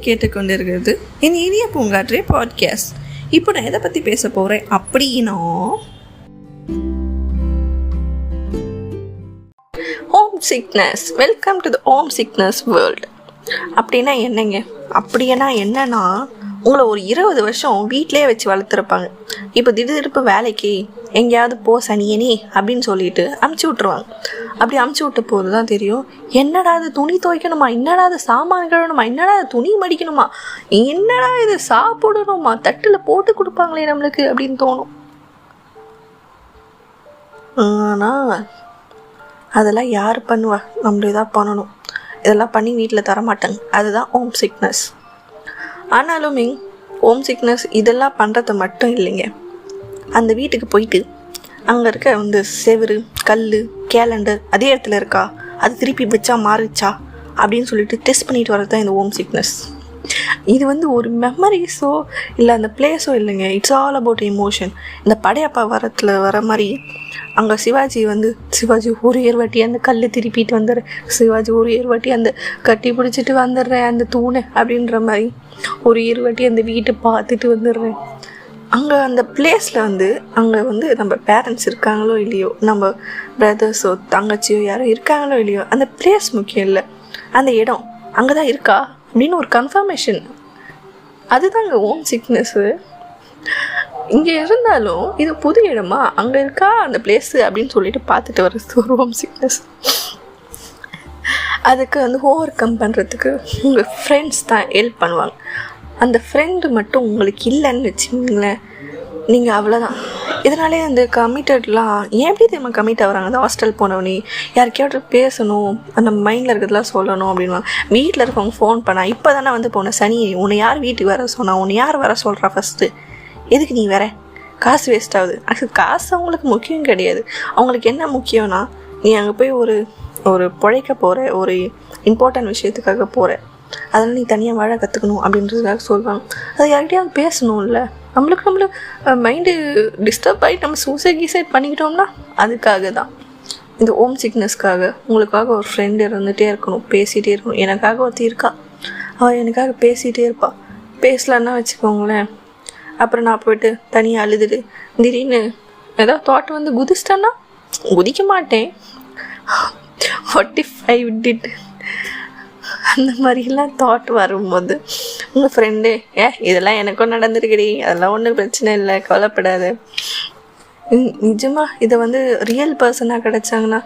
நீங்கள் கேட்டுக்கொண்டிருக்கிறது என் இனிய பூங்காற்றே பாட்காஸ்ட். இப்போ நான் எதை பற்றி பேச போகிறேன் அப்படின்னா, home sickness. Welcome to the home sickness world. அப்படின்னா என்னங்க? அப்படின்னா என்னன்னா, உங்களை ஒரு 20 வருஷம் வீட்டிலே வச்சு வளர்த்துருப்பாங்க. இப்போ திடீர்னு வேலைக்கு எங்கேயாவது போ சனியனே அப்படின்னு சொல்லிட்டு அமுச்சு விட்ருவாங்க. அப்படி அமுச்சு விட்ட போது தான் தெரியும், என்னடா இது துணி துவைக்கணுமா, என்னடா இது சாமான் கழுவணுமா, என்னடா இது துணி மடிக்கணுமா, என்னடா இது சாப்பிடணுமா, தட்டில் போட்டு கொடுப்பாங்களே நம்மளுக்கு அப்படின்னு தோணும். ஆனால் அதெல்லாம் யார் பண்ணுவா? நம்மளே தான் பண்ணணும். இதெல்லாம் பண்ணி வீட்டில் தரமாட்டாங்க. அதுதான் ஹோம் சிக்னஸ். ஆனாலுமே ஹோம் சிக்னஸ் இதெல்லாம் பண்ணுறது மட்டும் இல்லைங்க. அந்த வீட்டுக்கு போயிட்டு அங்கே இருக்க செவுரு, கல், கேலண்டர் அதே இடத்துல இருக்கா, அது திருப்பி வச்சா மாறிச்சா அப்படின்னு சொல்லிட்டு டெஸ்ட் பண்ணிட்டு வரது தான் இந்த ஹோம் சிக்னஸ். இது ஒரு மெமரிஸோ இல்லை அந்த பிளேஸோ இல்லைங்க. It's all about emotion. இந்த படையப்பா வரத்தில் வர மாதிரி அங்கே சிவாஜி ஒரு ஏர்வாட்டி அந்த கல் திருப்பிட்டு வந்துடுறேன், சிவாஜி ஒரு ஏர்வாட்டி அந்த கட்டி பிடிச்சிட்டு வந்துடுறேன் அந்த தூணை அப்படின்ற மாதிரி ஒரு ஏர்வாட்டி அந்த வீட்டை பார்த்துட்டு வந்துடுறேன். அங்கே அந்த பிளேஸில் அங்கே நம்ம பேரண்ட்ஸ் இருக்காங்களோ இல்லையோ, நம்ம பிரதர்ஸோ தங்கச்சியோ யாரோ இருக்காங்களோ இல்லையோ, அந்த பிளேஸ் முக்கியம் இல்லை, அந்த இடம் அங்கே தான் இருக்கா அப்படின்னு ஒரு கன்ஃபர்மேஷன். அதுதாங்க ஹோம் சிக்னஸ்ஸு. இங்கே இருந்தாலும் இது புது இடமா, அங்கே இருக்கா அந்த பிளேஸு அப்படின்னு சொல்லிட்டு பார்த்துட்டு வர்றது ஒரு ஹோம் சிக்னஸ். அதுக்கு ஓவர் கம் பண்ணுறதுக்கு உங்கள் ஃப்ரெண்ட்ஸ் தான் ஹெல்ப் பண்ணுவாங்க. அந்த ஃப்ரெண்டு மட்டும் உங்களுக்கு இல்லைன்னு வச்சுங்களேன், நீங்கள் அவ்வளோதான். இதனாலே அந்த கமிட்டட்லாம் ஏன் எப்படி தெரியுமா கமிட் ஆகுறாங்க? அந்த ஹாஸ்டல் போனவனே யாருக்கையாவது பேசணும், அந்த மைண்டில் இருக்கிறதுலாம் சொல்லணும் அப்படின்வாங்க. வீட்டில் இருக்கவங்க ஃபோன் பண்ணால் இப்போ தானே போன சனி, உன்னை யார் வீட்டுக்கு வர சொன்னா, உன்னை யார் வர சொல்கிறா, ஃபஸ்ட்டு எதுக்கு நீ வர? காசு வேஸ்ட் ஆகுது. ஆக்சுவலி காசு அவங்களுக்கு முக்கியம் கிடையாது. அவங்களுக்கு என்ன முக்கியம்னா, நீ அங்கே போய் ஒரு பிழைக்க போகிற, ஒரு இம்பார்ட்டன்ட் விஷயத்துக்காக போகிற, அதனால் நீ தனியாக வாழ கற்றுக்கணும் அப்படின்றதுக்காக சொல்லுவாங்க. அது யார்கிட்டையாவது பேசணும்ல. நம்மளுக்கு மைண்டு டிஸ்டர்ப் ஆகி நம்ம சூசைட் பண்ணிக்கிட்டோம்னா அதுக்காக தான். இந்த ஹோம் சிக்னஸ்க்காக உங்களுக்காக ஒரு ஃப்ரெண்டு இருந்துகிட்டே இருக்கணும், பேசிகிட்டே இருக்கணும். எனக்காக ஒருத்தி இருக்கா, அவள் எனக்காக பேசிகிட்டே இருப்பாள். பேசலான்னா வச்சுக்கோங்களேன், அப்புறம் நான் போய்ட்டு தனியாக அழுதுட்டு திடீர்னு ஏதாவது தாட் குதிச்சிட்டேன்னா குதிக்க மாட்டேன். வாட் இஃப் ஐ டிட், அந்த மாதிரிலாம் தாட் வரும்போது உங்கள் ஃப்ரெண்டு இதெல்லாம் எனக்கும் நடந்துருக்குடி, அதெல்லாம் ஒன்றும் பிரச்சனை இல்லை, கவலைப்படாது. நிஜமாக இதை ரியல் பர்சனாக கிடச்சாங்கன்னா,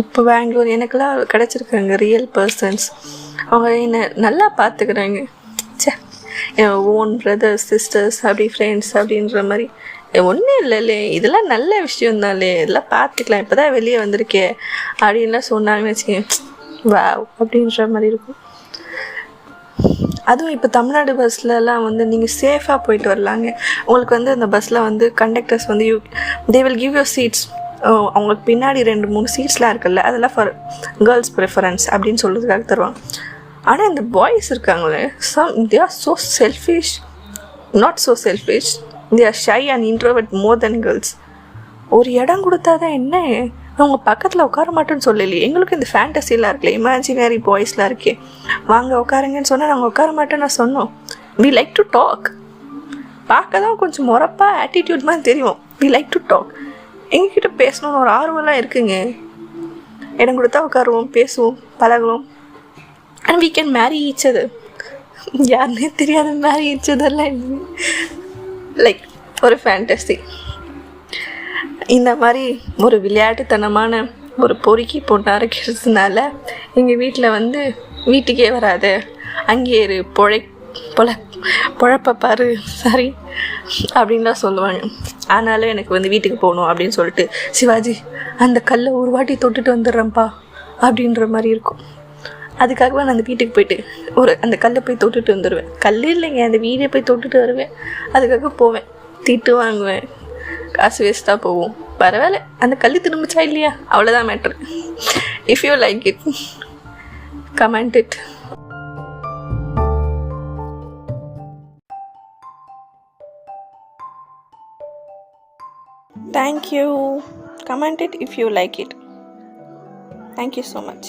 இப்போ பெங்களூர் எனக்கெல்லாம் கிடச்சிருக்காங்க ரியல் பர்சன்ஸ். அவங்க என்னை நல்லா பார்த்துக்கிறாங்க. என் ஓன் பிரதர்ஸ் சிஸ்டர்ஸ் அப்படி ஃப்ரெண்ட்ஸ் அப்படின்ற மாதிரி ஒன்றும் இல்லைல்லே, இதெல்லாம் நல்ல விஷயம்தான்லே, இதெல்லாம் பார்த்துக்கலாம், இப்போ தான் வெளியே வந்திருக்கே அப்படின்லாம் சொன்னாங்கன்னு வச்சுக்கேன், வாவ் அப்படின்ற மாதிரி இருக்கும். அதுவும் இப்போ தமிழ்நாடு பஸ்லலாம் நீங்கள் சேஃபாக போயிட்டு வரலாங்க. உங்களுக்கு அந்த பஸ்ஸில் conductors they will give you seats. அவங்களுக்கு பின்னாடி 2-3 சீட்ஸ்லாம் இருக்குல்ல, அதெல்லாம் ஃபார் கேர்ள்ஸ் ப்ரிஃபரன்ஸ் அப்படின்னு சொல்கிறதுக்காக தருவாங்க. ஆனால் இந்த பாய்ஸ் இருக்காங்களே, they are so selfish, not so selfish, they are shy and introvert more then girls. ஒரு இடம் கொடுத்தா தான் என்ன, அவங்க பக்கத்தில் உட்கார மாட்டேன்னு சொல்லலையே. எங்களுக்கு இந்த ஃபேண்டசிலாம் இருக்குல்ல, இமேஜினரி பாய்ஸ்லாம் இருக்கே, வாங்க உட்காருங்கன்னு சொன்னால் நாங்கள் உட்கார மாட்டேன்னு நான் சொன்னோம். We like to talk. பார்க்க தான் கொஞ்சம் முறப்பாக ஆட்டிடியூட் மாதிரி தெரியும். We like to talk. எங்ககிட்ட பேசணும்னு ஒரு ஆர்வம்லாம் இருக்குங்க. இடம் கொடுத்தா உட்காருவோம், பேசுவோம், பழகுவோம். And we can marry each other. யாருன்னே தெரியாத marry each otherலாம் இல்லை, லைக் ஒரு ஃபேண்டசி. இந்த மாதிரி ஒரு விளையாட்டுத்தனமான ஒரு பொறுக்கி போட்டு அரைக்கிறதுனால எங்கள் வீட்டில் வீட்டுக்கே வராது, அங்கேயே இரு, பொழப்ப பாரு, சாரி அப்படின்லாம் சொல்லுவாங்க. ஆனாலும் எனக்கு வீட்டுக்கு போகணும் அப்படின்னு சொல்லிட்டு, சிவாஜி அந்த கல்லை ஒரு வாட்டி தொட்டுட்டு வந்துடுறேன்ப்பா அப்படின்ற மாதிரி இருக்கும். அதுக்காகவே நான் அந்த வீட்டுக்கு போயிட்டு அந்த கல்லை போய் தொட்டுட்டு வந்துடுவேன். கல் இல்லைங்க, அந்த வீடை போய் தொட்டுட்டு வருவேன். அதுக்காக போவேன், திட்டு வாங்குவேன், காசு வேஸ்ட்டாக போகும். பரவாயில்ல, அந்த கல் திரும்பிச்சா இல்லையா, அவ்வளோதான் matter. If you like it, comment it. Thank you. Comment it if you like it. Thank you so much.